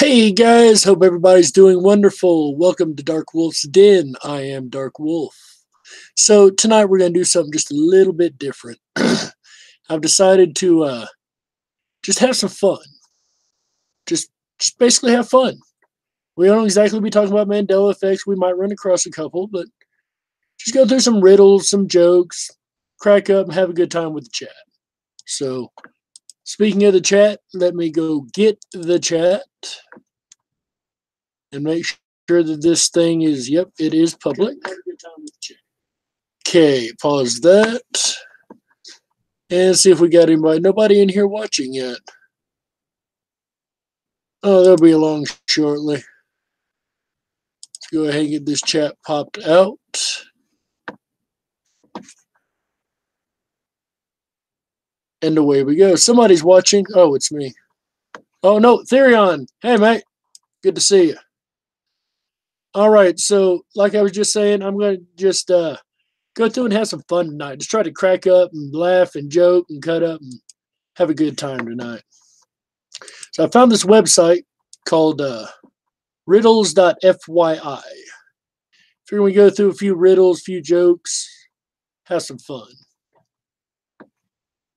Hey guys, hope everybody's doing wonderful. Welcome to Dark Wolf's Den. I am Dark Wolf. So tonight we're going to do something just a little bit different. I've decided to just have some fun. Just just basically have fun. We don't exactly be talking about Mandela effects. We might run across a couple, but just go through some riddles, some jokes, crack up, and have a good time with the chat. So speaking of the chat, let me go get the chat and make sure that this thing is, yep, it is public. Okay, pause that. And see if we got anybody. Nobody in here watching yet. Oh, they'll be along shortly. Let's go ahead and get this chat popped out. And away we go. Somebody's watching. Oh, it's me. Oh, no, Therion. Hey, mate. Good to see you. All right, so like I was just saying, I'm going to just go through and have some fun tonight. Just try to crack up and laugh and joke and cut up and have a good time tonight. So I found this website called riddles.fyi. Figure we go through a few riddles, a few jokes, have some fun.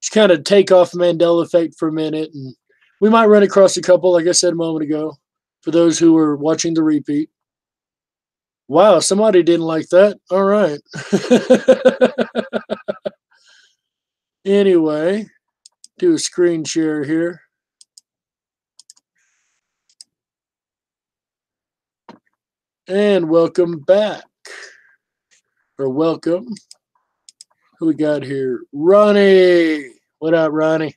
Just kind of take off Mandela effect for a minute, and we might run across a couple, like I said a moment ago, for those who were watching the repeat. Wow, somebody didn't like that. All right. Anyway, do a screen share here. And welcome back. Or welcome. Who we got here? Ronnie. What up, Ronnie?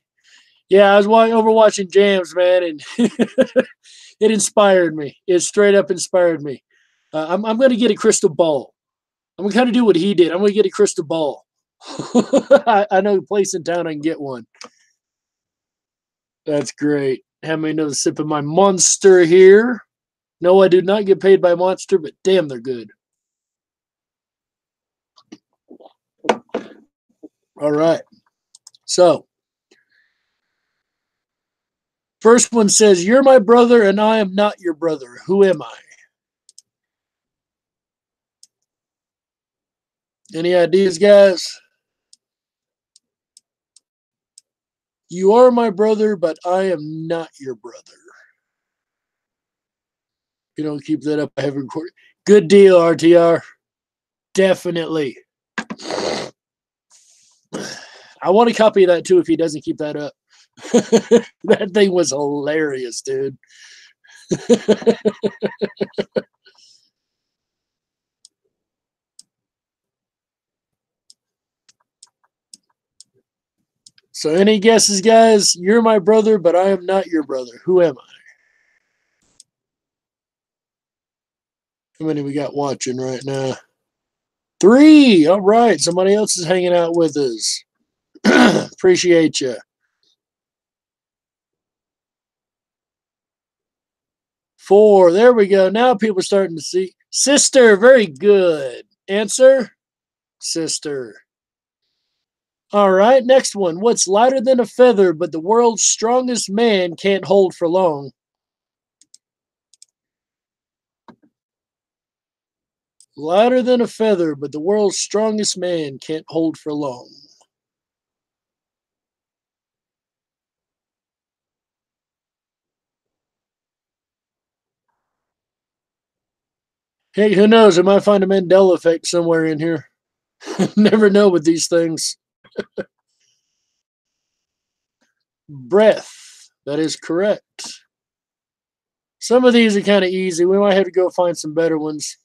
Yeah, I was overwatching Jams, man, and it inspired me. It straight up inspired me. I'm going to get a crystal ball. I'm going to kind of do what he did. I'm going to get a crystal ball. I know a place in town I can get one. That's great. Have me another sip of my Monster here. No, I do not get paid by Monster, but damn, they're good. All right. So, first one says, "You're my brother and I am not your brother. Who am I?" Any ideas, guys? You are my brother, but I am not your brother. You don't keep that up, I have recorded. Good deal, RTR. Definitely. I want a copy of that too if he doesn't keep that up. That thing was hilarious, dude. So, any guesses, guys? You're my brother, but I am not your brother. Who am I? How many we got watching right now? 3. All right. Somebody else is hanging out with us. Appreciate you. 4. There we go. Now people are starting to see. Sister. Very good. Answer? Sister. All right. Next one. What's lighter than a feather, but the world's strongest man can't hold for long? Lighter than a feather, but the world's strongest man can't hold for long. Hey, who knows? I might find a Mandela effect somewhere in here. Never know with these things. Breath. That is correct. Some of these are kind of easy. We might have to go find some better ones.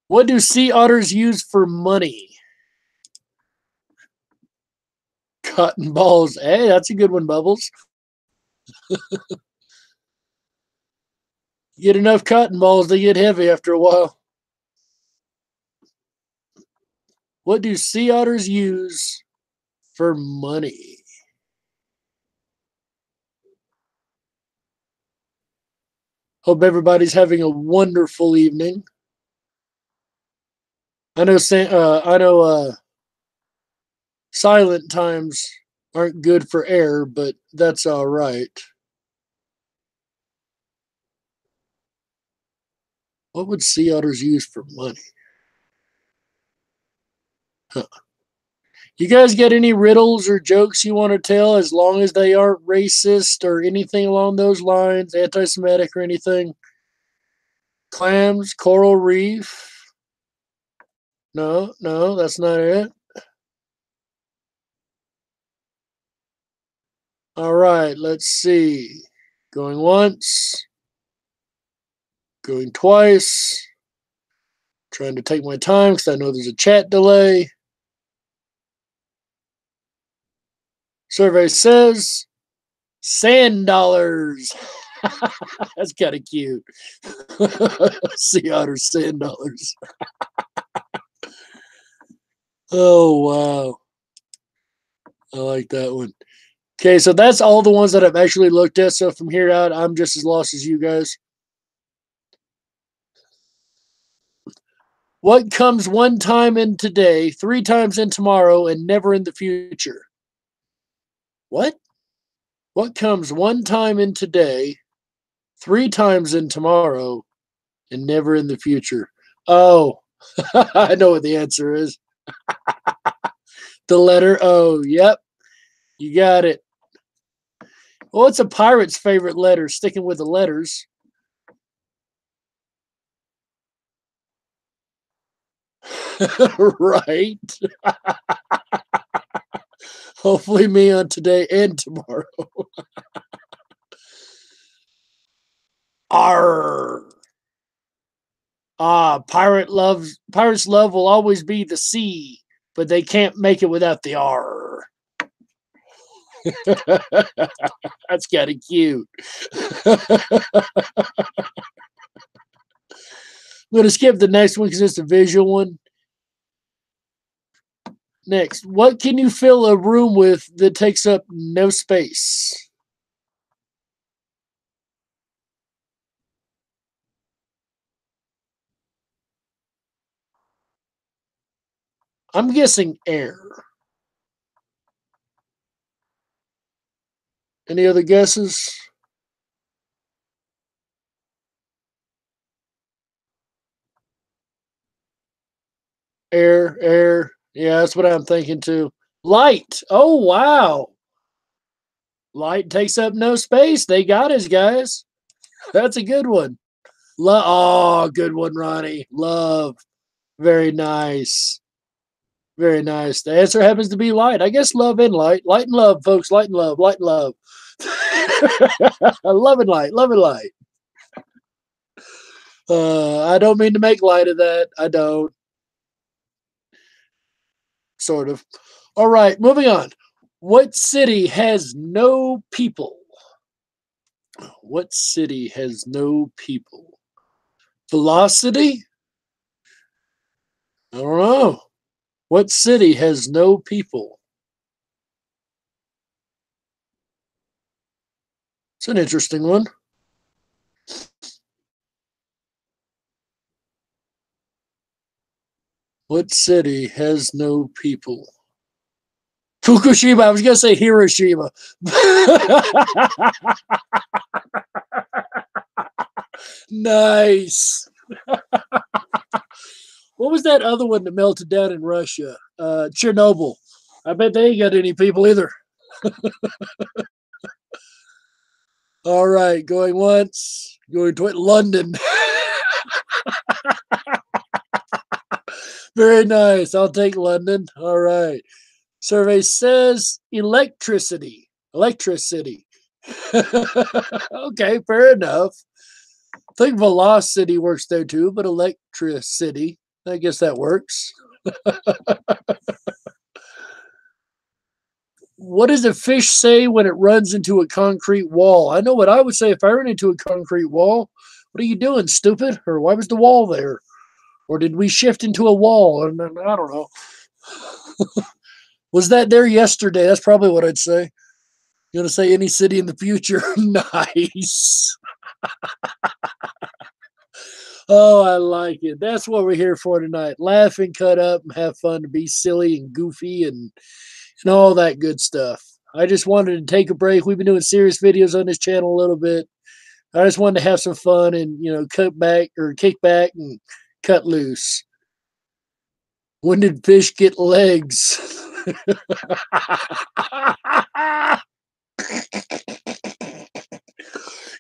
What do sea otters use for money? Cotton balls. Hey, that's a good one, Bubbles. Get enough cotton balls, they get heavy after a while. What do sea otters use for money? Hope everybody's having a wonderful evening. I know. Silent times aren't good for air, but that's all right. What would sea otters use for money? Huh. You guys got any riddles or jokes you want to tell, as long as they aren't racist or anything along those lines, anti-Semitic or anything? Clams, coral reef. No, no, that's not it. All right, let's see. Going once, going twice. Trying to take my time because I know there's a chat delay. Survey says sand dollars. That's kind of cute. Sea otter sand dollars. Oh, wow. I like that one. Okay, so that's all the ones that I've actually looked at. So from here out, I'm just as lost as you guys. What comes one time in today, 3 times in tomorrow, and never in the future? What? What comes one time in today, 3 times in tomorrow, and never in the future? Oh, I know what the answer is. The letter O. Yep, you got it. Well, it's a pirate's favorite letter, sticking with the letters. Right. Hopefully me on today and tomorrow. R. Pirates love will always be the sea, but they can't make it without the R. That's kind of cute. I'm going to skip the next one because it's a visual one. Next, what can you fill a room with that takes up no space? I'm guessing air. Any other guesses? Air. Yeah, that's what I'm thinking too. Light. Oh, wow. Light takes up no space. They got us, guys. That's a good one. Oh, good one, Ronnie. Love. Very nice. Very nice. The answer happens to be light. I guess love and light. Light and love, folks. Light and love. Light and love. Love and light. Love and light. I don't mean to make light of that. I don't. Sort of. All right, moving on. What city has no people? What city has no people? Velocity? I don't know. What city has no people? It's an interesting one. What city has no people? Fukushima. I was going to say Hiroshima. Nice. What was that other one that melted down in Russia? Chernobyl. I bet they ain't got any people either. All right, going once, going to London. Very nice. I'll take London. All right. Survey says electricity. Electricity. Okay, fair enough. I think velocity works there too, but electricity, I guess that works. What does a fish say when it runs into a concrete wall? I know what I would say if I ran into a concrete wall. What are you doing, stupid? Or why was the wall there? Or did we shift into a wall? And I don't know. Was that there yesterday? That's probably what I'd say. You want to say any city in the future? Nice. Oh, I like it. That's what we're here for tonight. Laugh and cut up and have fun to be silly and goofy and all that good stuff. I just wanted to take a break. We've been doing serious videos on this channel a little bit. I just wanted to have some fun and cut back or kick back and cut loose. When did fish get legs?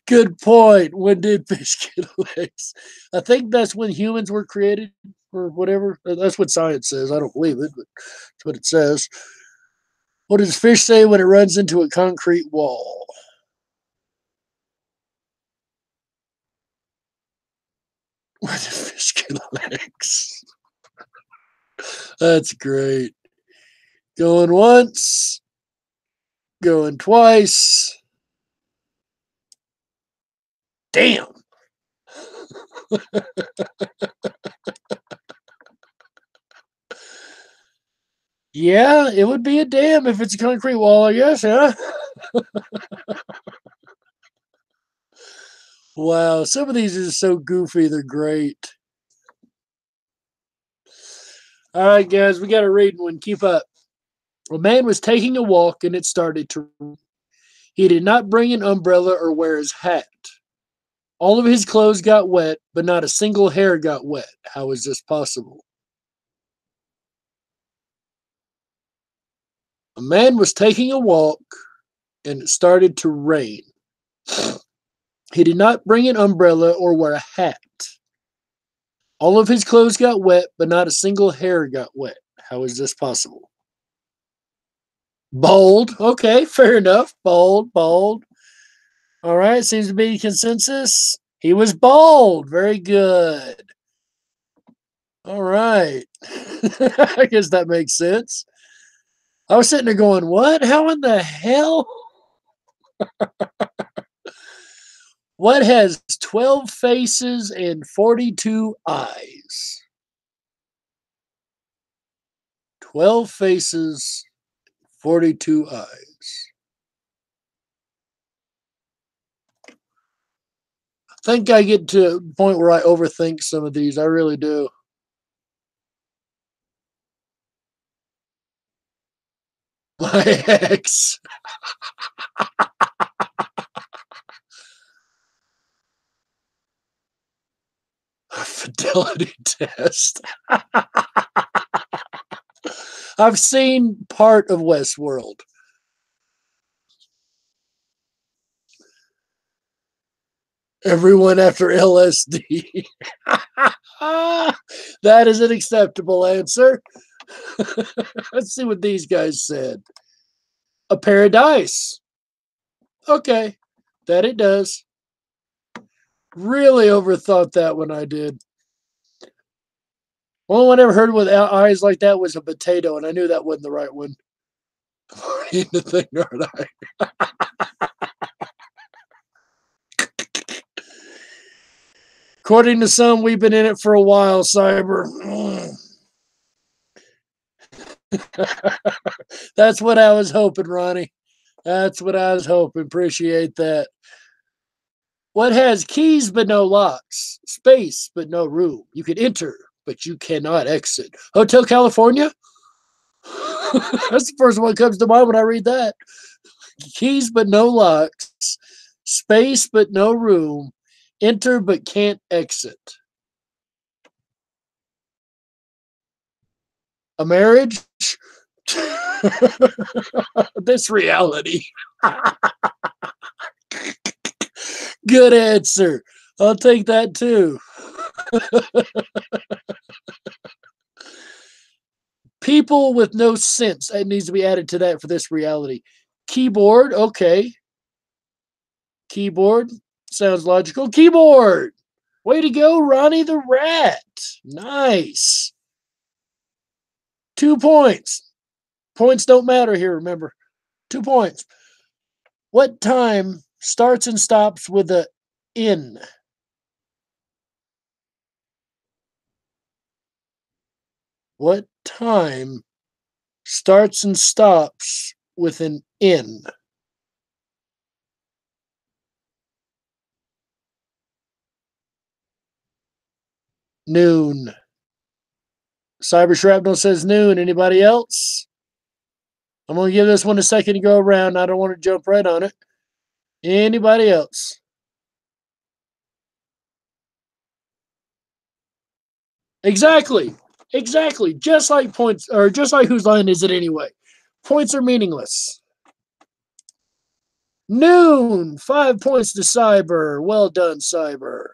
Good point. When did fish get legs? I think that's when humans were created or whatever. That's what science says. I don't believe it, but that's what it says. What does fish say when it runs into a concrete wall? When did fish get legs? That's great. Going once, going twice. Damn. Yeah, it would be a dam if it's a concrete wall, I guess, huh? Wow, some of these are so goofy, they're great. All right, guys, we got a reading one. Keep up. A man was taking a walk and it started to. He did not bring an umbrella or wear his hat. All of his clothes got wet, but not a single hair got wet. How is this possible? A man was taking a walk and it started to rain. He did not bring an umbrella or wear a hat. All of his clothes got wet, but not a single hair got wet. How is this possible? Bold. Okay, fair enough. Bold, bold. All right, seems to be consensus. He was bald. Very good. All right. I guess that makes sense. I was sitting there going, what? How in the hell? What has 12 faces and 42 eyes? 12 faces, 42 eyes. I think I get to a point where I overthink some of these. I really do. My ex. Fidelity test. I've seen part of Westworld. Everyone after LSD. That is an acceptable answer. Let's see what these guys said. A paradise. Okay, that it does. Really overthought that when I did. Only one I ever heard with eyes like that was a potato, and I knew that wasn't the right one. Eating the thing, aren't I? According to some, we've been in it for a while, Cyber. That's what I was hoping, Ronnie. That's what I was hoping. Appreciate that. What has keys but no locks? Space but no room. You can enter, but you cannot exit. Hotel California? That's the first one that comes to mind when I read that. Keys but no locks. Space but no room. Enter but can't exit. A marriage? This reality. Good answer. I'll take that too. People with no sense. It needs to be added to that for this reality. Keyboard. Okay. Keyboard. Sounds logical. Keyboard. Way to go, Ronnie the Rat. Nice. 2 points. Points don't matter here, remember. 2 points. What time starts and stops with a in? What time starts and stops with an in? Noon. Cyber Shrapnel says noon. Anybody else? I'm going to give this one a second to go around. I don't want to jump right on it. Anybody else? Exactly. Exactly. Just like points, or just like whose line is it anyway? Points are meaningless. Noon. 5 points to Cyber. Well done, Cyber.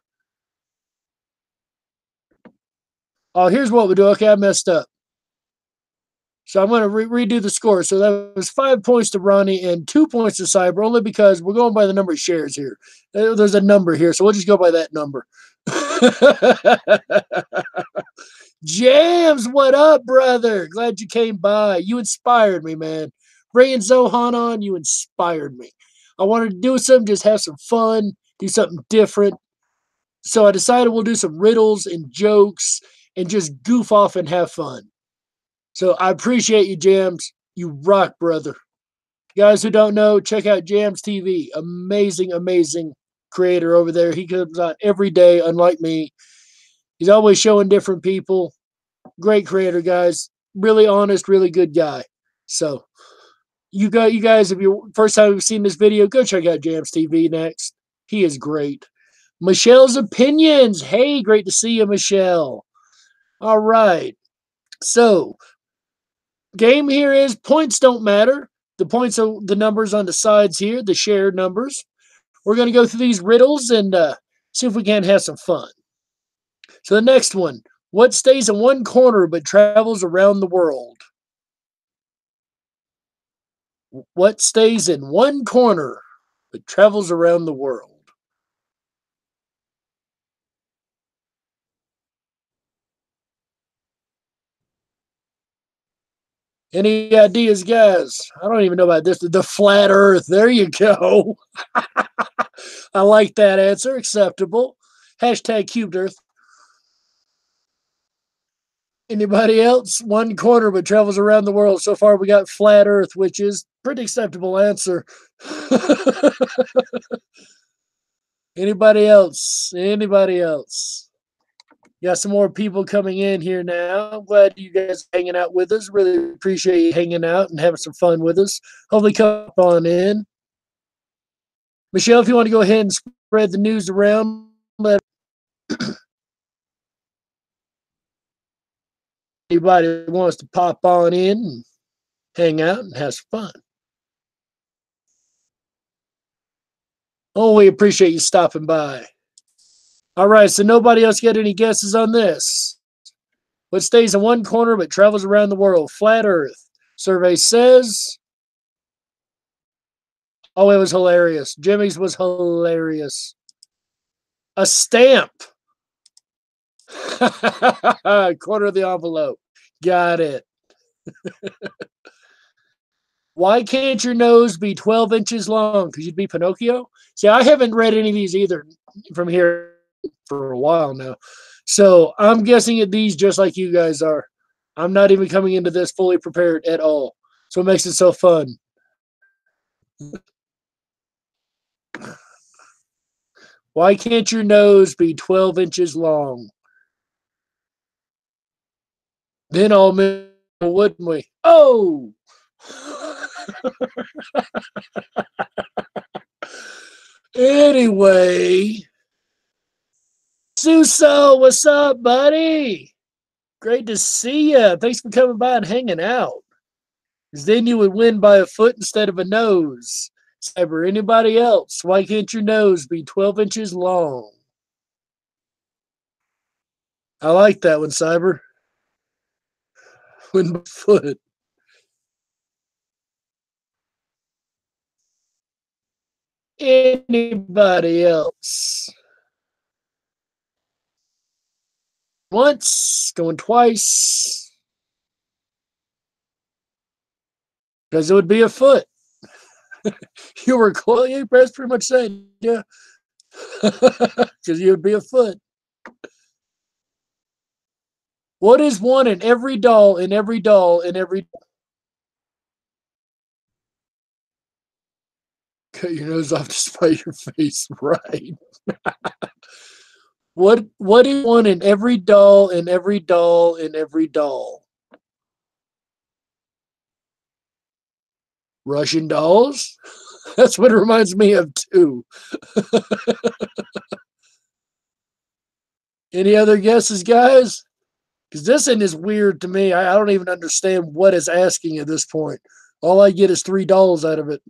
Oh, here's what we do. Okay, I messed up. So I'm going to redo the score. So that was 5 points to Ronnie and 2 points to Cyber, only because we're going by the number of shares here. There's a number here, so we'll just go by that number. Jams, what up, brother? Glad you came by. You inspired me, man. Bringing Zohan on, you inspired me. I wanted to do something, just have some fun, do something different. So I decided we'll do some riddles and jokes and just goof off and have fun. So I appreciate you, Jams. You rock, brother. Guys who don't know, check out Jams TV. Amazing, amazing creator over there. He comes on every day, unlike me. He's always showing different people. Great creator, guys. Really honest, really good guy. So you guys, if you first time you've seen this video, go check out Jams TV next. He is great. Michelle's opinions. Hey, great to see you, Michelle. All right. So game here is points don't matter. The points are the numbers on the sides here, the shared numbers. We're going to go through these riddles and see if we can have some fun. So the next one, what stays in one corner but travels around the world? What stays in one corner but travels around the world? Any ideas, guys? I don't even know about this. The flat earth. There you go. I like that answer. Acceptable. Hashtag cubed earth. Anybody else? One corner but travels around the world. So far, we got flat earth, which is pretty acceptable answer. Anybody else? Anybody else? Got some more people coming in here now. I'm glad you guys are hanging out with us. Really appreciate you hanging out and having some fun with us. Hopefully, come on in. Michelle, if you want to go ahead and spread the news around, let anybody wants to pop on in and hang out and have some fun. Oh, we appreciate you stopping by. All right, so nobody else got any guesses on this? What stays in one corner but travels around the world? Flat Earth. Survey says. Oh, it was hilarious. Jimmy's was hilarious. A stamp. Corner of the envelope. Got it. Why can't your nose be 12 inches long? Because you'd be Pinocchio? See, I haven't read any of these either from here for a while now. So I'm guessing at these just like you guys are. I'm not even coming into this fully prepared at all. So it makes it so fun. Why can't your nose be 12 inches long? Then all men, wouldn't we? Oh! Anyway, Suso, what's up, buddy? Great to see you. Thanks for coming by and hanging out. Because then you would win by a foot instead of a nose. Cyber, anybody else? Why can't your nose be 12 inches long? I like that one, Cyber. Win by foot. Anybody else? Once, going twice. Because it would be a foot. You were close. You pretty much said, yeah. Because you would be a foot. What is one in every doll, in every doll, in every. Cut your nose off to spite your face, right? What is one in every doll, in every doll, in every doll? Russian dolls? That's what it reminds me of too. Any other guesses, guys? Because this one is weird to me. I don't even understand what it's asking at this point. All I get is $3 out of it.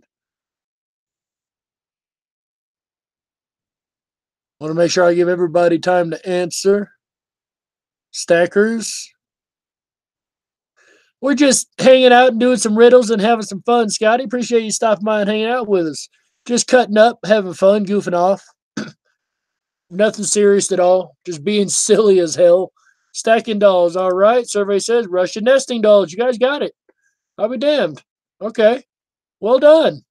Want to make sure I give everybody time to answer. Stackers. We're just hanging out and doing some riddles and having some fun, Scotty. Appreciate you stopping by and hanging out with us. Just cutting up, having fun, goofing off. Nothing serious at all. Just being silly as hell. Stacking dolls. All right. Survey says Russian nesting dolls. You guys got it. I'll be damned. Okay. Well done.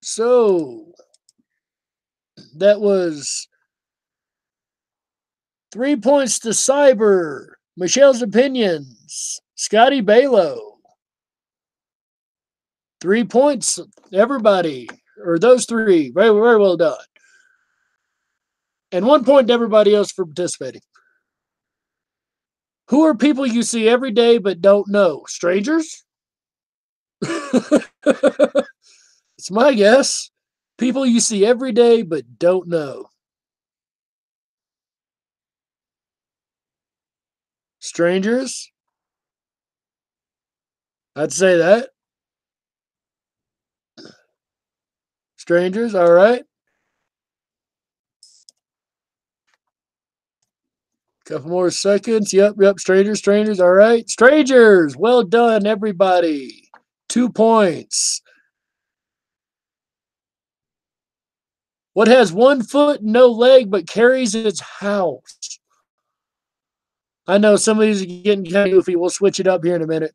So that was 3 points to Cyber. Michelle's Opinions. Scotty Balo. 3 points, everybody. Or those three. Very, very well done. And 1 point to everybody else for participating. Who are people you see every day but don't know? Strangers? It's my guess. People you see every day but don't know. Strangers? I'd say that. Strangers, all right. Couple more seconds. Yep. Strangers, all right. Strangers, well done, everybody. 2 points. What has 1 foot and no leg but carries its house? I know some of these are getting kind of goofy. We'll switch it up here in a minute.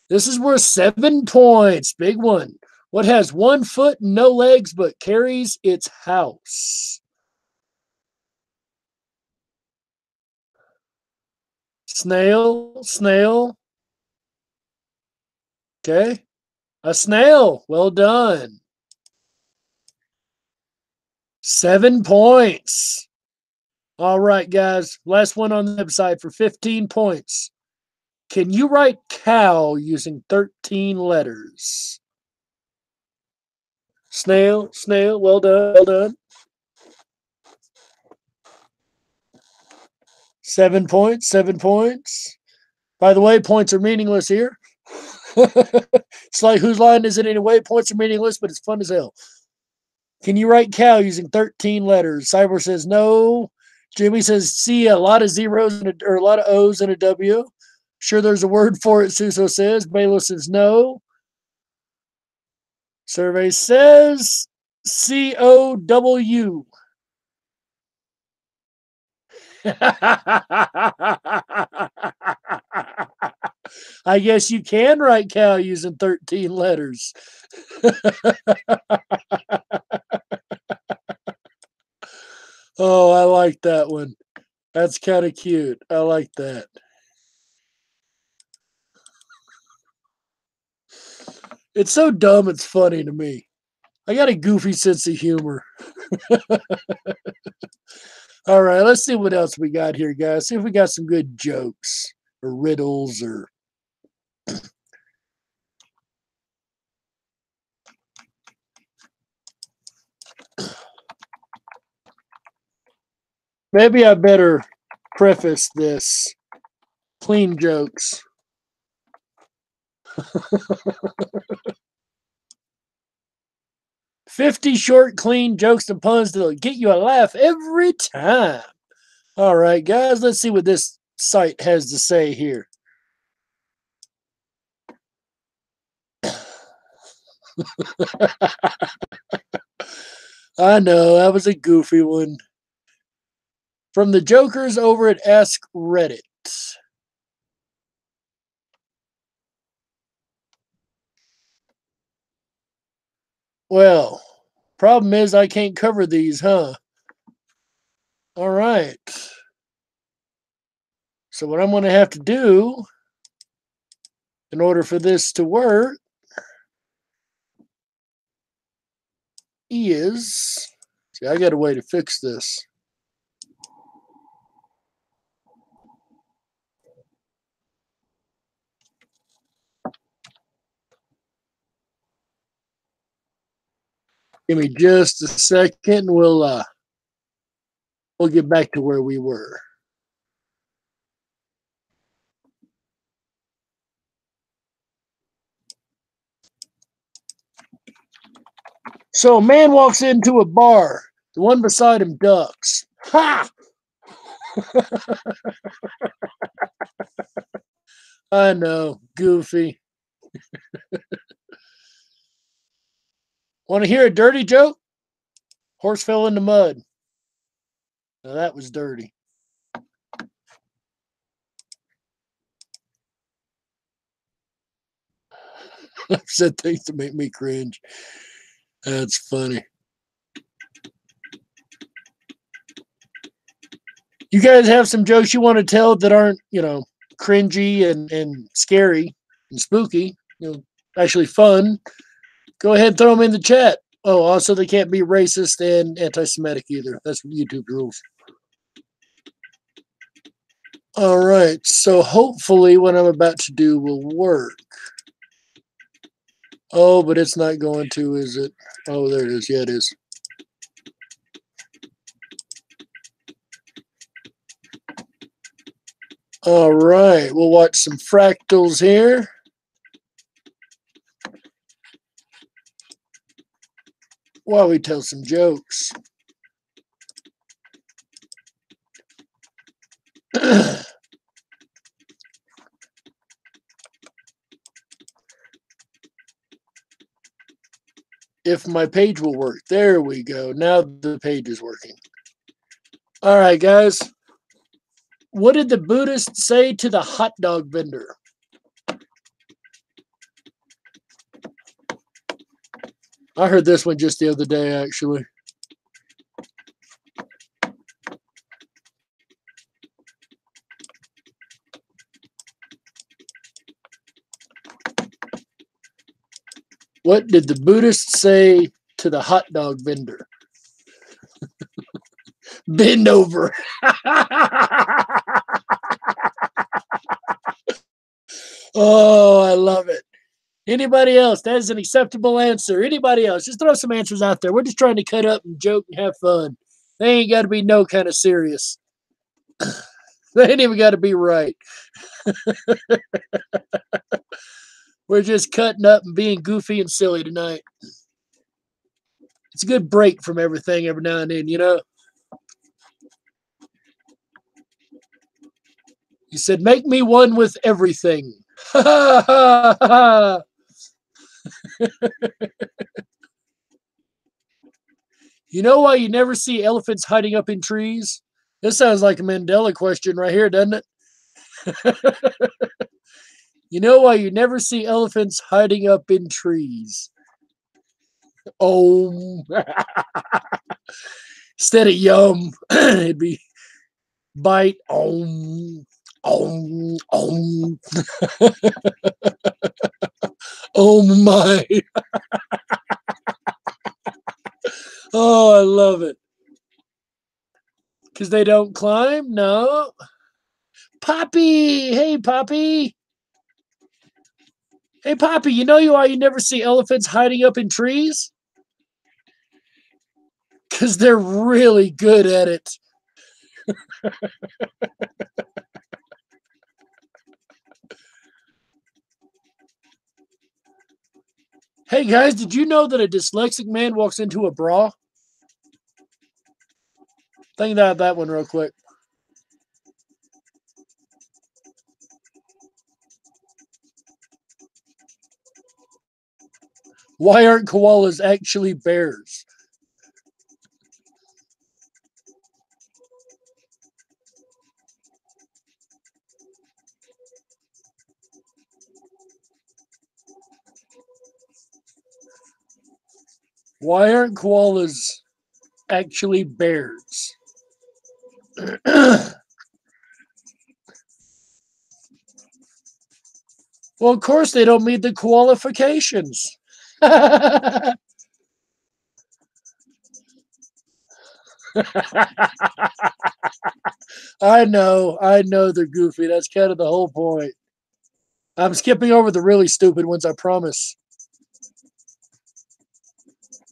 This is worth 7 points. Big one. What has 1 foot and no legs but carries its house? Snail. Okay. A snail. Well done. 7 points. All right, guys. Last one on the website for 15 points. Can you write cow using 13 letters? Snail. Well done. 7 points. By the way, points are meaningless here. It's like whose line is it anyway? Points are meaningless, but it's fun as hell. Can you write cow using 13 letters? Cyber says no. Jimmy says see a lot of zeros or a lot of O's and a W. Sure, there's a word for it, Suso says. Balo says no. Survey says COW. I guess you can write cow using 13 letters. Oh, I like that one. That's kind of cute. I like that. It's so dumb, it's funny to me. I got a goofy sense of humor. All right, let's see what else we got here, guys. See if we got some good jokes or riddles or. Maybe I better preface this. Clean jokes. 50 short, clean jokes and puns that'll get you a laugh every time. All right, guys, let's see what this site has to say here. I know, that was a goofy one. From the jokers over at Ask Reddit. Well, problem is I can't cover these, huh? All right. So what I'm going to have to do in order for this to work is, see, I got a way to fix this. Give me just a second. We'll get back to where we were. So a man walks into a bar. The one beside him ducks. Ha! I know, goofy. Want to hear a dirty joke? Horse fell in the mud. Now that was dirty. I've said things to make me cringe. That's funny. You guys have some jokes you want to tell that aren't, cringy and scary and spooky, actually fun. Go ahead and throw them in the chat. Oh, also, they can't be racist and anti Semitic either. That's YouTube rules. All right. So hopefully, what I'm about to do will work. Oh, but it's not going to, is it? Oh, there it is. Yeah, it is. All right. We'll watch some fractals here. While we tell some jokes. If my page will work. There we go. Now the page is working. All right, guys. What did the Buddhist say to the hot dog vendor? I heard this one just the other day, actually. What did the Buddhist say to the hot dog vendor? Bend over. Oh, I love it. Anybody else? That is an acceptable answer. Anybody else? Just throw some answers out there. We're just trying to cut up and joke and have fun. They ain't got to be no kind of serious. They ain't even got to be right. We're just cutting up and being goofy and silly tonight. It's a good break from everything every now and then, He said, make me one with everything. You know why you never see elephants hiding up in trees? This sounds like a Mandela question right here, doesn't it? You know why you never see elephants hiding up in trees? Oh. Instead of yum, it'd be bite. Oh. Oh. Oh my. Oh, I love it. Because they don't climb? No. Poppy! Hey, Poppy! Hey, Poppy, you know why you never see elephants hiding up in trees? Because they're really good at it. Hey, guys, did you know that a dyslexic man walks into a bra? Think about that one real quick. Why aren't koalas actually bears? Why aren't koalas actually bears? Well, of course they don't meet the qualifications. I know they're goofy. That's kind of the whole point. I'm skipping over the really stupid ones, I promise.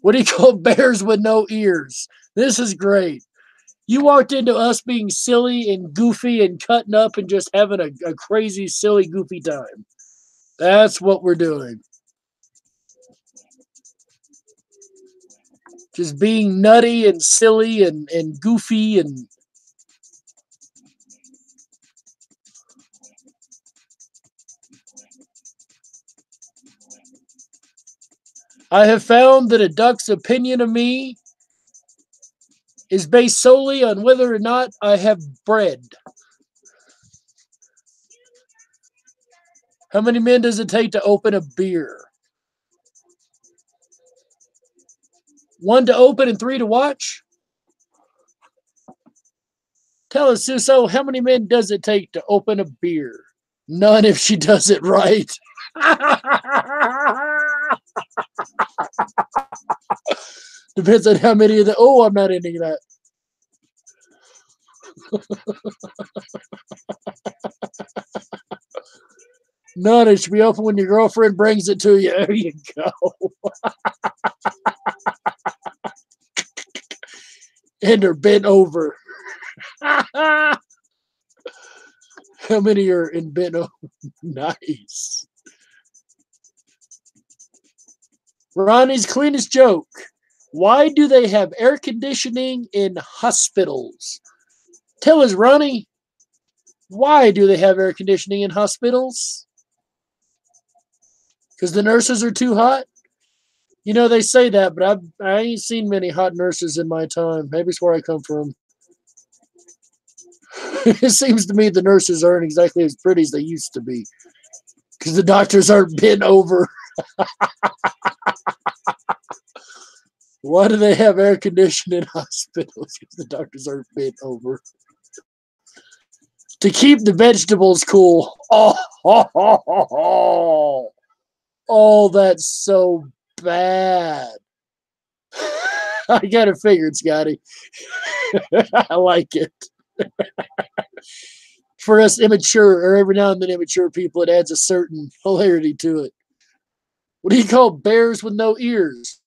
What do you call bears with no ears? This is great. You walked into us being silly and goofy and cutting up and just having a crazy, silly, goofy time. That's what we're doing. Just being nutty and silly and goofy and I have found that a duck's opinion of me is based solely on whether or not I have bread. How many men does it take to open a beer? 1 to open and 3 to watch? Tell us, Suso, how many men does it take to open a beer? None if she does it right. Depends on how many of the. Oh, I'm not ending that. None. It should be open when your girlfriend brings it to you. There you go. And they're bent over. How many are in bent over? Nice. Ronnie's cleanest joke. Why do they have air conditioning in hospitals? Tell us, Ronnie, why do they have air conditioning in hospitals? Because the nurses are too hot? You know, they say that, but I ain't seen many hot nurses in my time. Maybe it's where I come from. It seems to me the nurses aren't exactly as pretty as they used to be. Because the doctors aren't bent over. Why do they have air conditioning in hospitals? Because the doctors aren't bent over. To keep the vegetables cool. Oh, that's so bad. I got it figured, Scotty. I like it. For us immature, or every now and then immature people, it adds a certain hilarity to it. What do you call bears with no ears?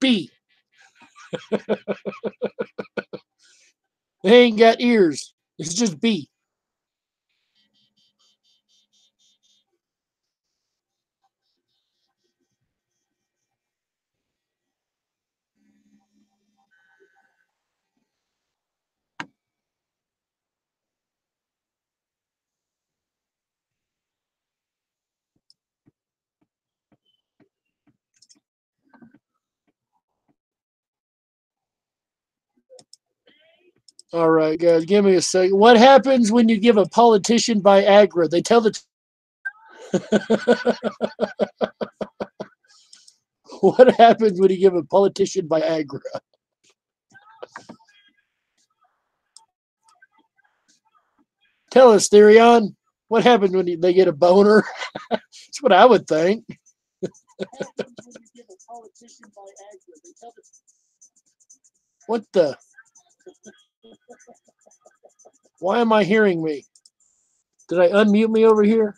B. They ain't got ears. It's just B. All right, guys, give me a second. What happens when you give a politician Viagra? They tell the. What happens when you give a politician Viagra? Tell us, Therion. What happens when they get a boner? That's what I would think. What the? Why am I hearing me? Did I unmute me over here?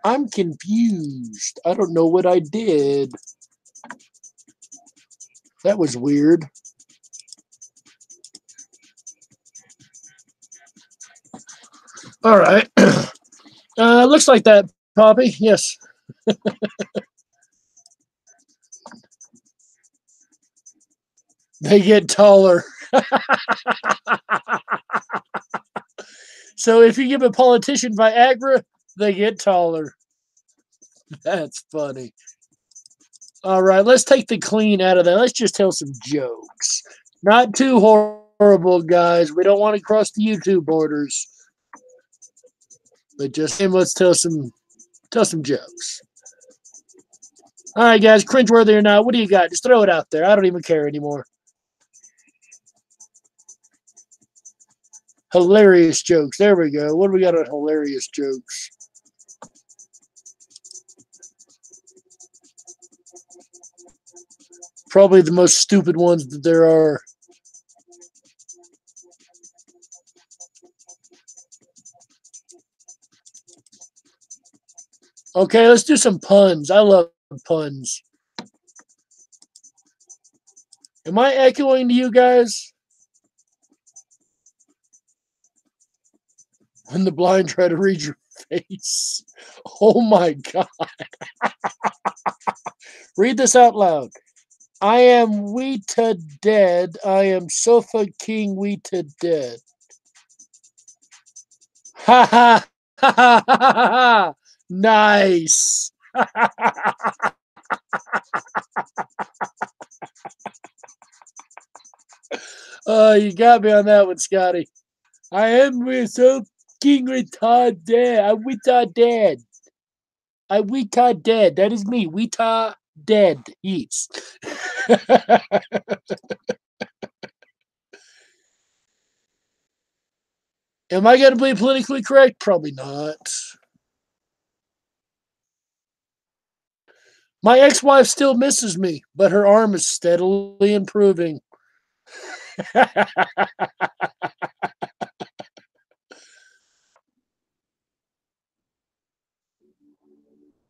I'm confused. I don't know what I did. That was weird. All right. Looks like that, Poppy. Yes. They get taller. So if you give a politician Viagra, they get taller. That's funny. All right, let's take the clean out of that. Let's just tell some jokes. Not too horrible, guys. We don't want to cross the YouTube borders. But just let's tell some jokes. All right, guys, cringeworthy or not, what do you got? Just throw it out there. I don't even care anymore. Hilarious jokes. There we go. What do we got on hilarious jokes? Probably the most stupid ones that there are. Okay, let's do some puns. I love puns. Am I echoing to you guys? When the blind try to read your face. Oh my God. Read this out loud. I am Weta dead. I am Sofa King Weta dead. Ha ha ha ha ha ha. Nice. Oh, you got me on that one, Scotty. I am so King Weta dead. I'm Weta dead. I Weta dead. That is me. Weta dead eats. Am I going to be politically correct? Probably not. My ex-wife still misses me, but her arm is steadily improving.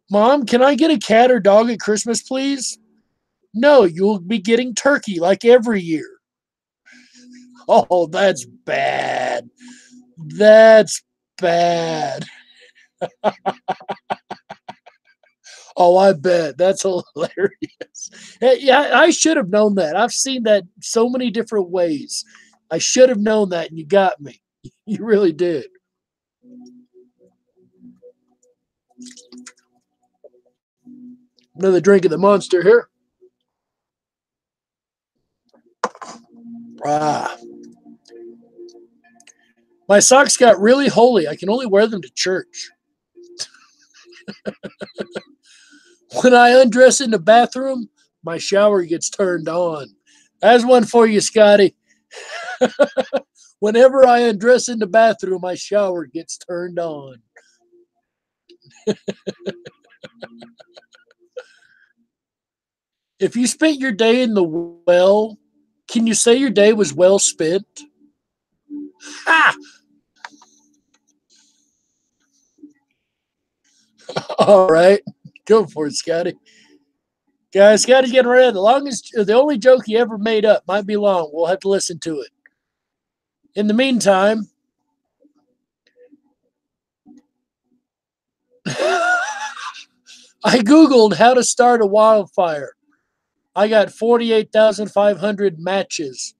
Mom, can I get a cat or dog at Christmas, please? No, you'll be getting turkey like every year. Oh, that's bad. That's bad. Oh, I bet. That's hilarious. Hey, yeah, I should have known that. I've seen that so many different ways. I should have known that, and you got me. You really did. Another drink of the monster here. Ah. My socks got really holy. I can only wear them to church. When I undress in the bathroom, my shower gets turned on. That's one for you, Scotty. Whenever I undress in the bathroom, my shower gets turned on. If you spent your day in the well, can you say your day was well spent? Ah! All right. Go for it, Scotty. Guys, Scotty's getting ready. The only joke he ever made up might be long. We'll have to listen to it. In the meantime, I Googled how to start a wildfire. I got 48,500 matches.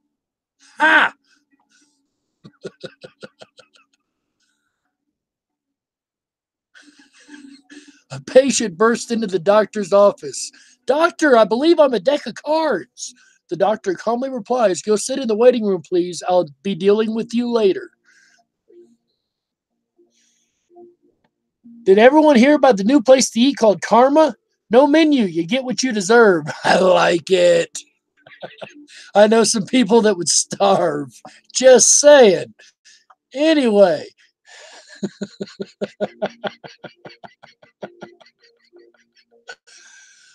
Ah! A patient burst into the doctor's office. Doctor, I believe I'm a deck of cards. The doctor calmly replies, go sit in the waiting room, please. I'll be dealing with you later. Did everyone hear about the new place to eat called Karma? No menu. You get what you deserve. I like it. I know some people that would starve. Just saying. Anyway.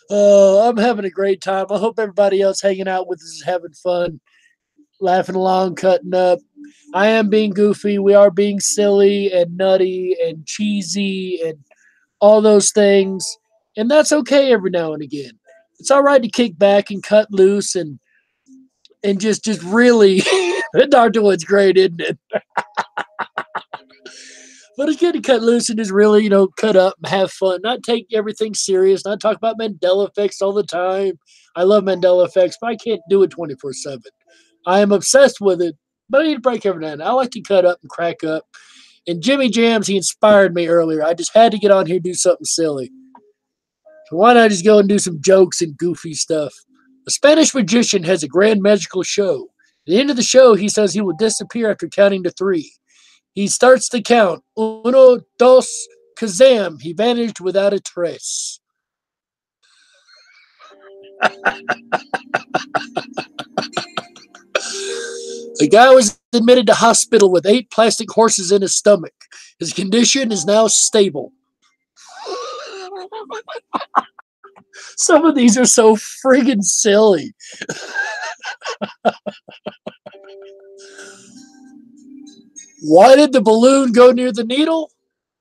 I'm having a great time. I hope everybody else hanging out with us is having fun, laughing along, cutting up. I am being goofy. We are being silly and nutty and cheesy and all those things. And that's okay every now and again. It's all right to kick back and cut loose and just really Dr. Wood's great, isn't it? But it's good to cut loose and just really, cut up and have fun. Not take everything serious. Not talk about Mandela effects all the time. I love Mandela effects, but I can't do it 24/7. I am obsessed with it, but I need a break every now and then. I like to cut up and crack up. And Jimmy Jams, he inspired me earlier. I just had to get on here and do something silly. So why not just go and do some jokes and goofy stuff? A Spanish magician has a grand magical show. At the end of the show, he says he will disappear after counting to 3. He starts to count. Uno, dos, kazam. He vanished without a trace. The guy was admitted to hospital with 8 plastic horses in his stomach. His condition is now stable. Some of these are so friggin' silly. Why did the balloon go near the needle?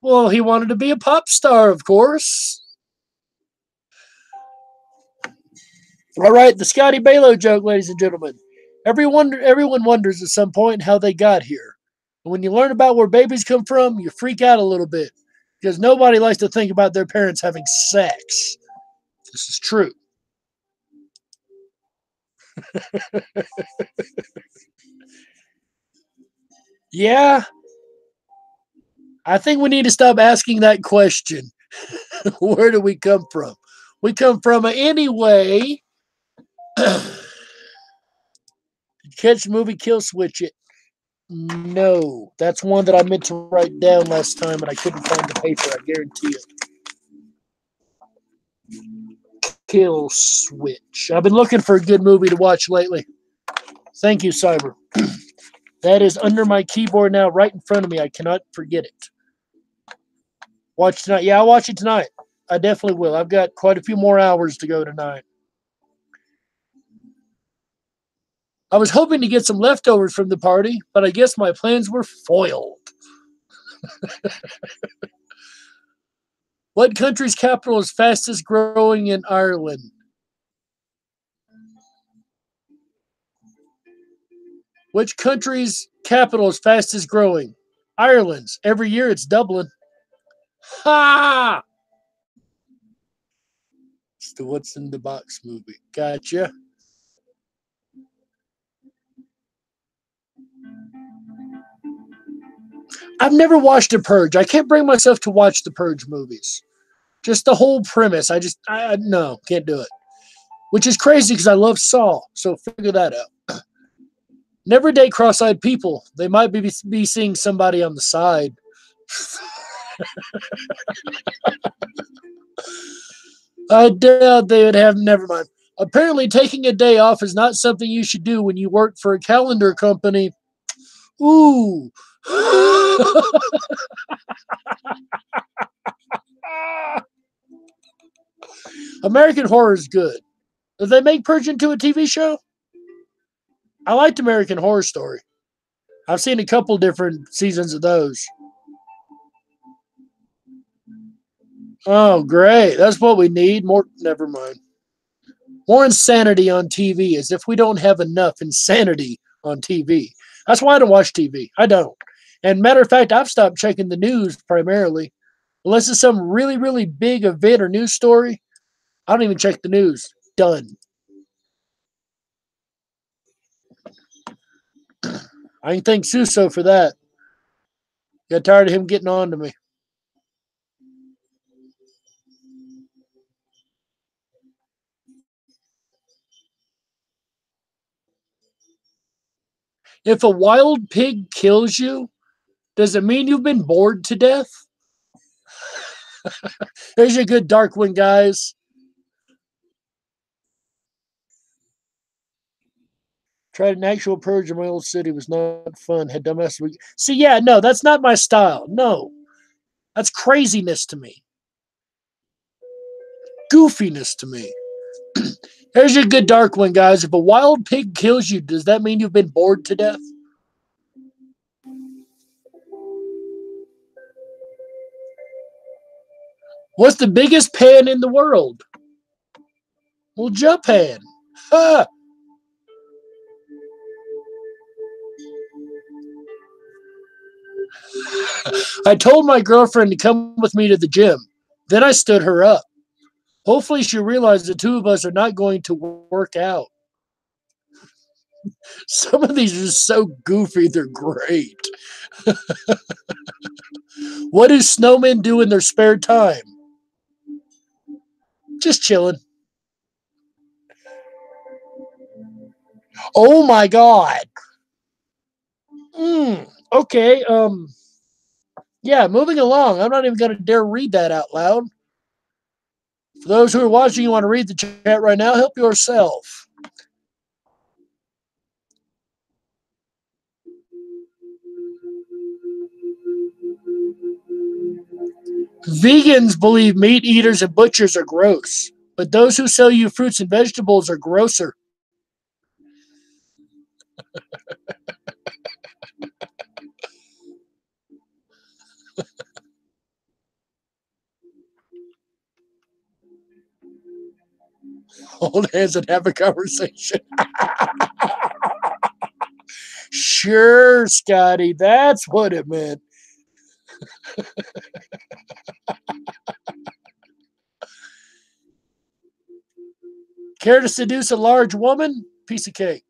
Well, he wanted to be a pop star, of course. All right, the Scotty Balo joke, ladies and gentlemen. Everyone wonders at some point how they got here. And when you learn about where babies come from, you freak out a little bit. because nobody likes to think about their parents having sex. This is true. Yeah, I think we need to stop asking that question. Where do we come from? We come from anyway. Catch the movie Kill Switch It. No, that's one that I meant to write down last time, and I couldn't find the paper. I guarantee it. Kill Switch. I've been looking for a good movie to watch lately. Thank you, Cyber. That is under my keyboard now, right in front of me. I cannot forget it. Watch tonight. Yeah, I'll watch it tonight. I definitely will. I've got quite a few more hours to go tonight. I was hoping to get some leftovers from the party, but I guess my plans were foiled. What country's capital is fastest growing in Ireland? Which country's capital is fastest growing? Ireland's. Every year it's Dublin. Ha! It's the What's in the Box movie. Gotcha. I've never watched The Purge. I can't bring myself to watch the Purge movies. Just the whole premise. I no, can't do it. Which is crazy because I love Saw. So figure that out. Never date cross-eyed people. They might be seeing somebody on the side. I doubt they would have. Never mind. Apparently, taking a day off is not something you should do when you work for a calendar company. Ooh. American Horror is good. Did they make Purge into a TV show? I liked American Horror Story. I've seen a couple different seasons of those. Oh, great. That's what we need. More, never mind. More insanity on TV, as if we don't have enough insanity on TV. That's why I don't watch TV. I don't. And matter of fact, I've stopped checking the news primarily. Unless it's some really, really big event or news story, I don't even check the news. Done. I can thank Suso for that. Got tired of him getting on to me. If a wild pig kills you, does it mean you've been bored to death? There's your good dark one, guys. Tried an actual purge in my old city. It was not fun. Had dumbass. See, yeah, no, that's not my style. No, that's craziness to me. Goofiness to me. There's your good dark one, guys. If a wild pig kills you, does that mean you've been bored to death? What's the biggest pan in the world? Well, Japan. Ha! I told my girlfriend to come with me to the gym. Then I stood her up. Hopefully, she realized the two of us are not going to work out. Some of these are so goofy, they're great. What do snowmen do in their spare time? Just chilling. Oh my god. Okay. Yeah, moving along. I'm not even going to dare read that out loud. For those who are watching, you want to read the chat right now, help yourself. Vegans believe meat eaters and butchers are gross, but those who sell you fruits and vegetables are grosser. Hold hands and have a conversation. Sure, Scotty, that's what it meant. Care to seduce a large woman? Piece of cake.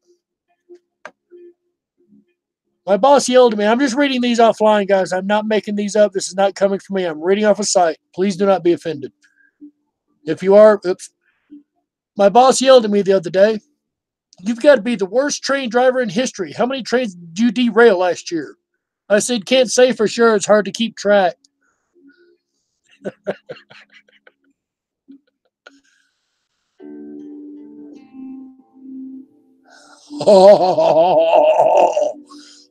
My boss yelled at me. I'm just reading these offline, guys. I'm not making these up. This is not coming from me. I'm reading off a site. Please do not be offended. If you are, oops. My boss yelled at me the other day. You've got to be the worst train driver in history. How many trains did you derail last year? I said, can't say for sure. It's hard to keep track. Oh,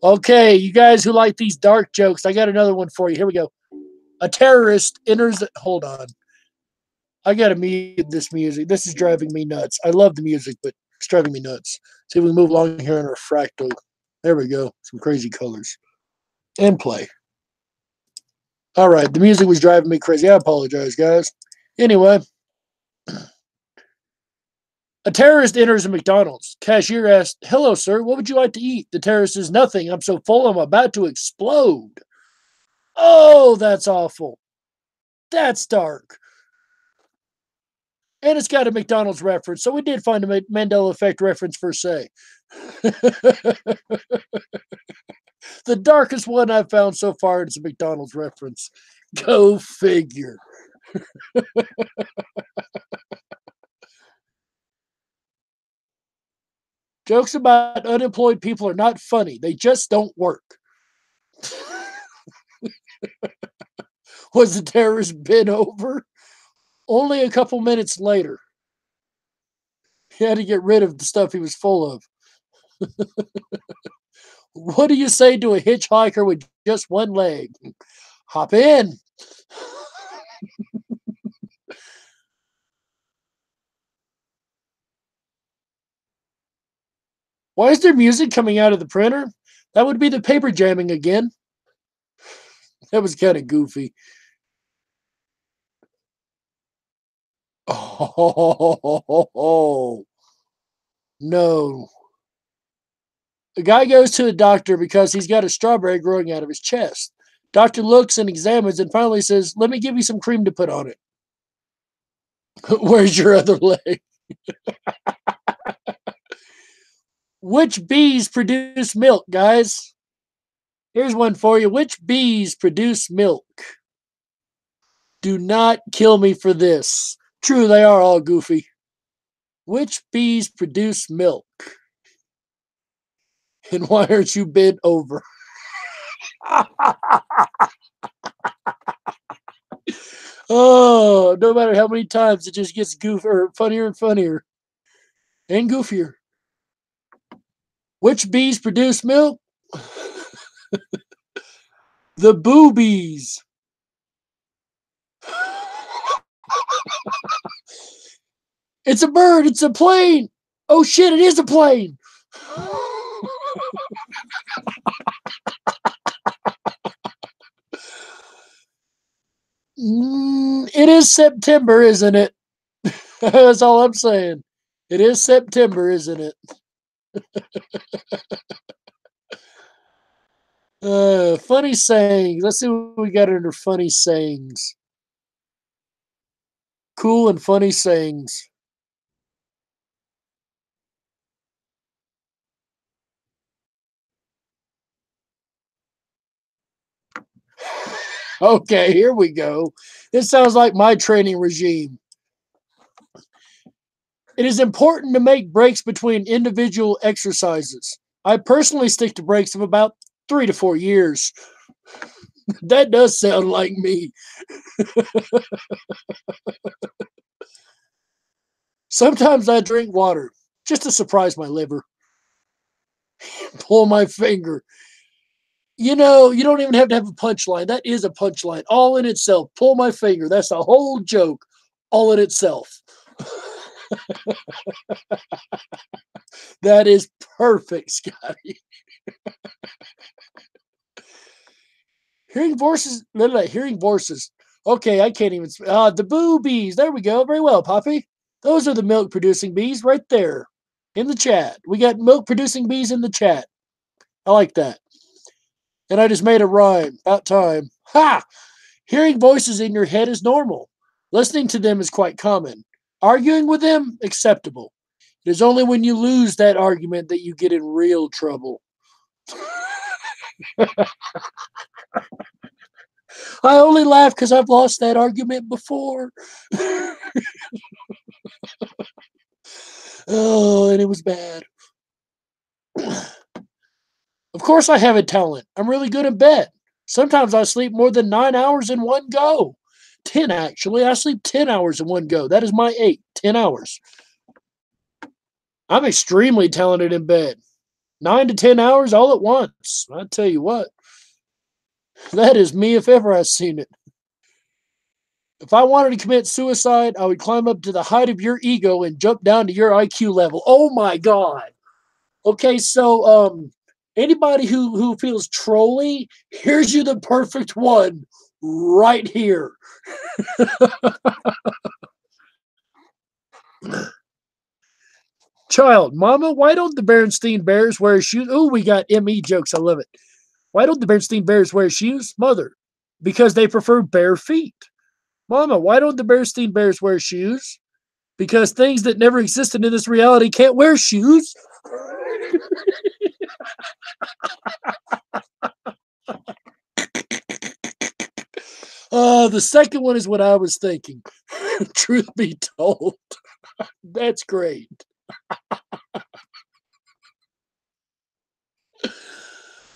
okay, you guys who like these dark jokes, I got another one for you. Here we go. A terrorist enters. Hold on. I got to mute this music. This is driving me nuts. I love the music, but it's driving me nuts. See if we can move along here in our fractal. There we go. Some crazy colors. And play. All right. The music was driving me crazy. I apologize, guys. Anyway, a terrorist enters a McDonald's. Cashier asks, hello, sir. What would you like to eat? The terrorist says, nothing. I'm so full, I'm about to explode. Oh, that's awful. That's dark. And it's got a McDonald's reference. So we did find a Mandela Effect reference per se. The darkest one I've found so far is a McDonald's reference. Go figure. Jokes about unemployed people are not funny. They just don't work. Was the terrorist bent over? Only a couple minutes later. He had to get rid of the stuff he was full of. What do you say to a hitchhiker with just one leg? Hop in. Why is there music coming out of the printer? That would be the paper jamming again. That was kind of goofy. Oh, no. The guy goes to the doctor because he's got a strawberry growing out of his chest. Doctor looks and examines and finally says, let me give you some cream to put on it. Where's your other leg? Which bees produce milk, guys? Here's one for you. Which bees produce milk? Do not kill me for this. True, they are all goofy. Which bees produce milk? And why aren't you bent over? Oh, no matter how many times, it just gets goofier, funnier and funnier. And goofier. Which bees produce milk? The boobies. It's a bird. It's a plane. Oh, shit, it is a plane. It is September, isn't it? That's all I'm saying. It is September, isn't it? Funny sayings. Let's see what we got under funny sayings. Cool and funny sayings. Okay, here we go. This sounds like my training regime. It is important to make breaks between individual exercises. I personally stick to breaks of about 3 to 4 years. That does sound like me. Sometimes I drink water just to surprise my liver. Pull my finger. You know, you don't even have to have a punchline. That is a punchline all in itself. Pull my finger. That's a whole joke all in itself. That is perfect, Scotty. Hearing voices. Hearing voices. Okay, I can't even. The boobies. There we go. Very well, Poppy. Those are the milk producing bees right there in the chat. We got milk producing bees in the chat. I like that. And I just made a rhyme. About time. Ha! Hearing voices in your head is normal. Listening to them is quite common. Arguing with them, acceptable. It is only when you lose that argument that you get in real trouble. I only laugh because I've lost that argument before. Oh, and it was bad. Of course, I have a talent. I'm really good at bed. Sometimes I sleep more than 9 hours in one go. 10, actually. I sleep 10 hours in one go. That is my 10 hours. I'm extremely talented in bed. 9 to 10 hours all at once. I tell you what, that is me if ever I've seen it. If I wanted to commit suicide, I would climb up to the height of your ego and jump down to your IQ level. Oh my God. Okay, so anybody who feels trolly, here's you the perfect one right here. Child, mama, why don't the Berenstein Bears wear shoes? Oh, we got ME jokes. I love it. Why don't the Berenstein Bears wear shoes? Mother, because they prefer bare feet. Mama, why don't the Berenstein Bears wear shoes? Because things that never existed in this reality can't wear shoes. The second one is what I was thinking. Truth be told, that's great.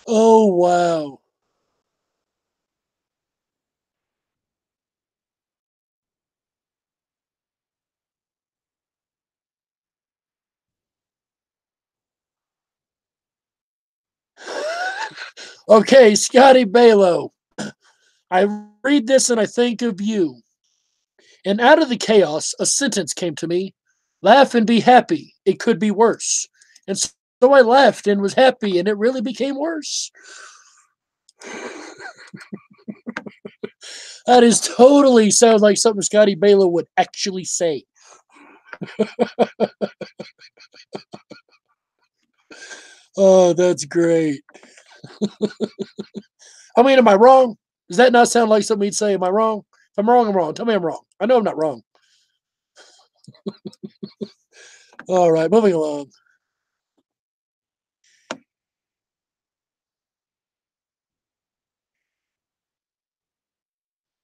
Oh, wow. Okay, Scotty Balo. I read this and I think of you. And out of the chaos, a sentence came to me. Laugh and be happy. It could be worse. And so I laughed and was happy, and it really became worse. That is totally sounds like something Scotty Balo would actually say. Oh, that's great. I mean, am I wrong? Does that not sound like something he'd say? Am I wrong? If I'm wrong, I'm wrong. Tell me I'm wrong. I know I'm not wrong. All right, moving along.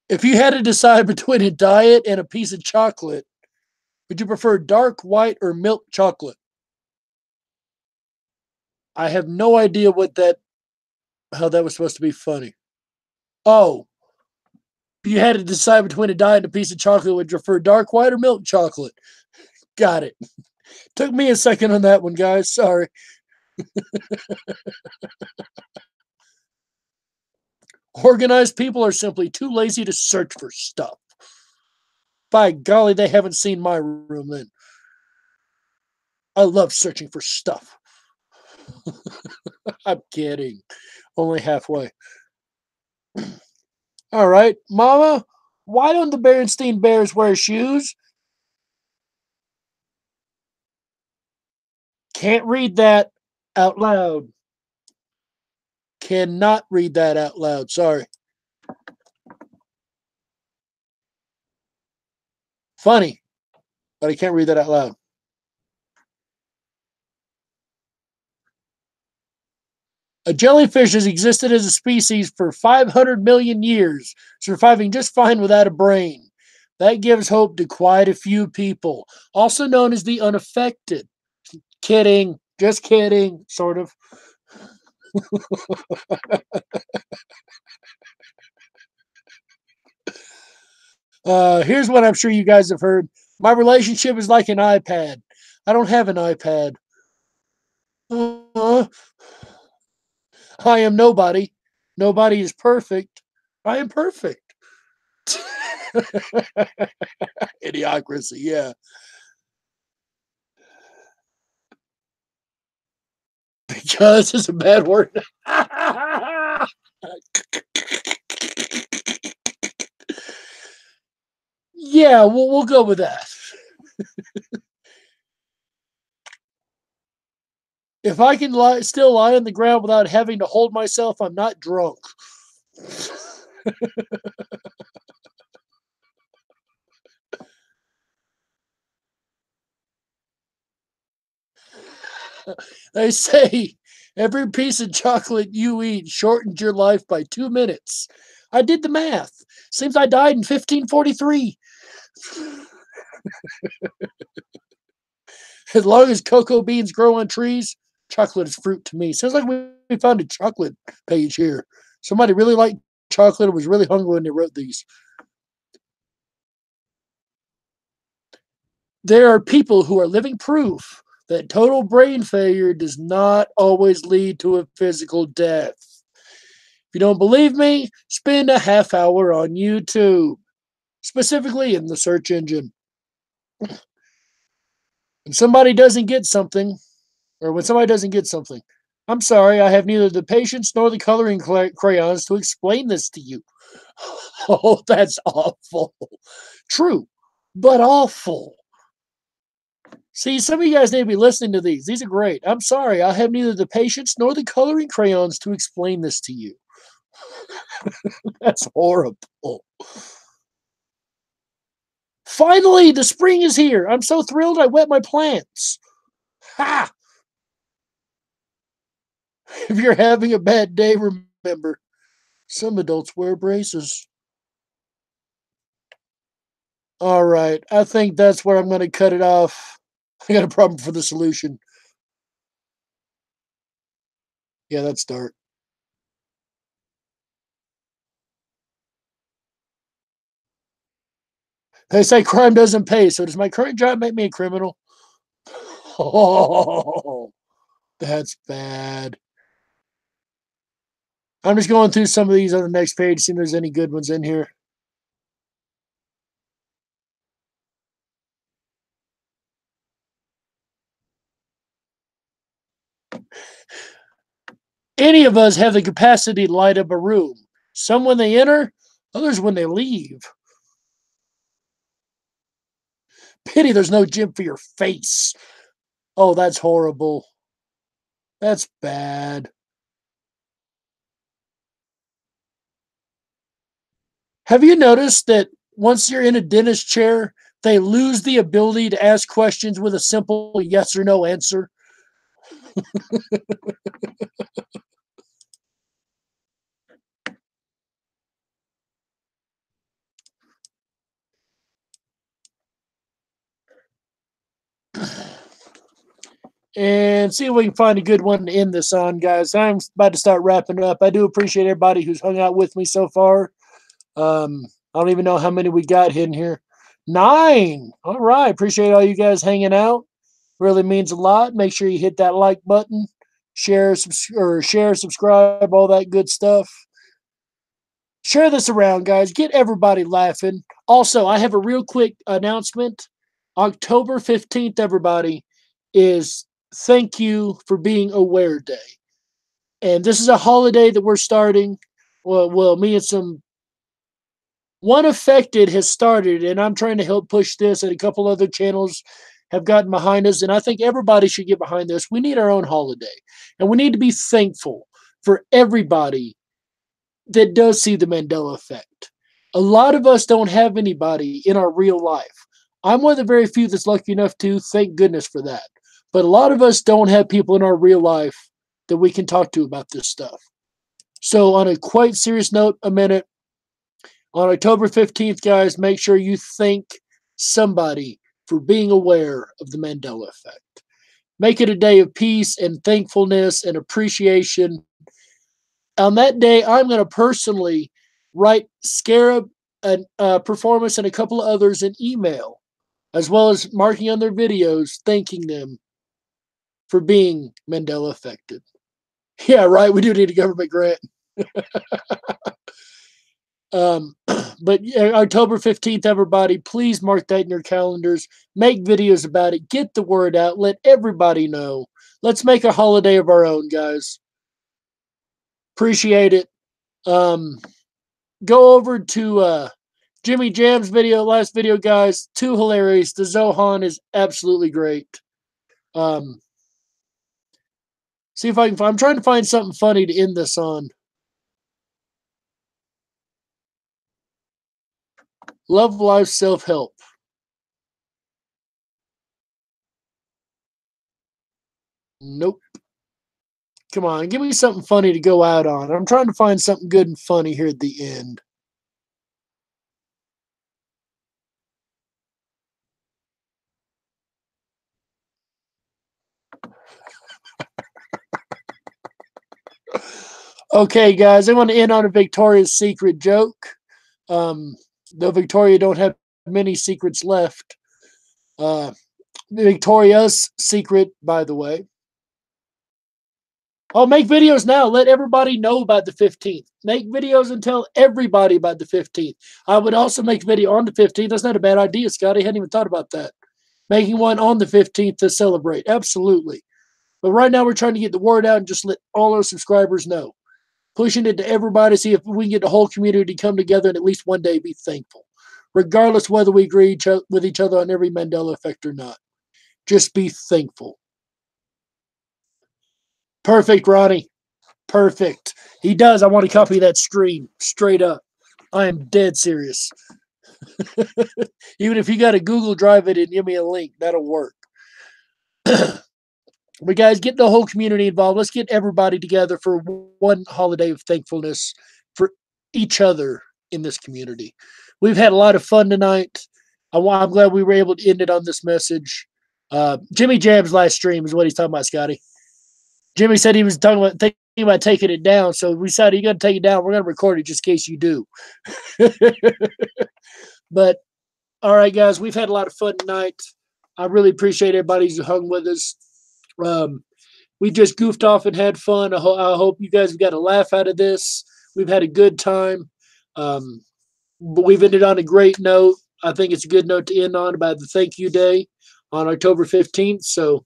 If you had to decide between a diet and a piece of chocolate, would you prefer dark, white, or milk chocolate? I have no idea how that was supposed to be funny. Oh, if you had to decide between a diet and a piece of chocolate, would you prefer dark, white, or milk chocolate? Got it. Took me a second on that one, guys. Sorry. Organized people are simply too lazy to search for stuff. By golly, they haven't seen my room then. I love searching for stuff. I'm kidding. Only halfway. All right, Mama, why don't the Berenstein Bears wear shoes? Can't read that out loud. Cannot read that out loud. Sorry. Funny, but I can't read that out loud. A jellyfish has existed as a species for 500 million years, surviving just fine without a brain. That gives hope to quite a few people, also known as the unaffected. Kidding, just kidding, sort of. Here's what I'm sure you guys have heard. My relationship is like an iPad. I don't have an iPad. Uh, I am nobody. Nobody is perfect. I am perfect. Idiocracy, yeah. Because it's a bad word. Yeah, we'll go with that. If I can still lie on the ground without having to hold myself, I'm not drunk. They say every piece of chocolate you eat shortens your life by 2 minutes. I did the math. Seems I died in 1543. As long as cocoa beans grow on trees, chocolate is fruit to me. Sounds like we found a chocolate page here. Somebody really liked chocolate and was really hungry when they wrote these. There are people who are living proof that total brain failure does not always lead to a physical death. If you don't believe me, spend a half hour on YouTube, specifically in the search engine. When somebody doesn't get something, or when somebody doesn't get something, I'm sorry, I have neither the patience nor the coloring crayons to explain this to you. Oh, that's awful. True, but awful. See, some of you guys need to be listening to these. These are great. I'm sorry, I have neither the patience nor the coloring crayons to explain this to you. That's horrible. Finally, the spring is here. I'm so thrilled I wet my plants. Ha! If you're having a bad day, remember, some adults wear braces. All right, I think that's where I'm going to cut it off. I got a problem for the solution. Yeah, that's dark. They say crime doesn't pay, so does my current job make me a criminal? Oh, that's bad. I'm just going through some of these on the next page, see if there's any good ones in here. Any of us have the capacity to light up a room. Some when they enter, others when they leave. Pity there's no gym for your face. Oh, that's horrible. That's bad. Have you noticed that once you're in a dentist chair, they lose the ability to ask questions with a simple yes or no answer? And see if we can find a good one to end this on, guys. I'm about to start wrapping up. I do appreciate everybody who's hung out with me so far. I don't even know how many we got in here. 9. All right. Appreciate all you guys hanging out. Really means a lot. Make sure you hit that like button, share, subscribe, all that good stuff. Share this around, guys. Get everybody laughing. Also, I have a real quick announcement. October 15th, everybody, is Thank You for Being Aware Day. And this is a holiday that we're starting. Well, me and some One Affected has started, and I'm trying to help push this, and a couple other channels have gotten behind us, and I think everybody should get behind this. We need our own holiday, and we need to be thankful for everybody that does see the Mandela effect. A lot of us don't have anybody in our real life. I'm one of the very few that's lucky enough to, thank goodness for that. But a lot of us don't have people in our real life that we can talk to about this stuff. So, on a quite serious note, a minute, on October 15th, guys, make sure you thank somebody for being aware of the Mandela effect. Make it a day of peace and thankfulness and appreciation. On that day, I'm going to personally write Scarab, a Performance, and a couple of others an email, as well as marking on their videos, thanking them for being Mandela affected. Yeah, right. We do need a government grant. But October 15th, everybody, please mark that in your calendars. Make videos about it. Get the word out. Let everybody know. Let's make a holiday of our own, guys. Appreciate it. Go over to Jimmy Jam's last video, guys. Too hilarious. The Zohan is absolutely great. See if I can. I'm trying to find something funny to end this on. Love life, self-help. Nope. Come on, give me something funny to go out on. I'm trying to find something good and funny here at the end. Okay, guys, I want to end on a Victoria's Secret joke. Um, though Victoria don't have many secrets left. Uh, Victoria's secret, by the way. Oh, make videos now. Let everybody know about the 15th. Make videos and tell everybody about the 15th. I would also make a video on the 15th. That's not a bad idea, Scotty. I hadn't even thought about that. Making one on the 15th to celebrate. Absolutely. But right now, we're trying to get the word out and just let all our subscribers know. Pushing it to everybody, see if we can get the whole community to come together and at least one day be thankful. Regardless whether we agree with each other on every Mandela effect or not. Just be thankful. Perfect, Ronnie. Perfect. He does. I want to copy that stream straight up. I am dead serious. Even if you got to Google Drive it and give me a link, that'll work. But guys, get the whole community involved. Let's get everybody together for one holiday of thankfulness for each other in this community. We've had a lot of fun tonight. I'm glad we were able to end it on this message. Jimmy Jam's last stream is what he's talking about, Scotty. Jimmy said he was thinking about taking it down, so we decided you got to take it down. We're going to record it just in case you do. But all right, guys, we've had a lot of fun tonight. I really appreciate everybody who hung with us. We just goofed off and had fun. I hope you guys have got a laugh out of this. We've had a good time. But we've ended on a great note. I think it's a good note to end on about the thank you day on October 15th. So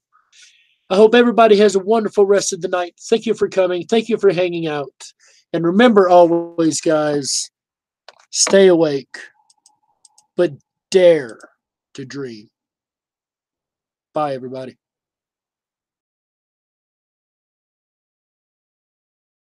I hope everybody has a wonderful rest of the night. Thank you for coming. Thank you for hanging out. And remember always, guys, stay awake, but dare to dream. Bye, everybody.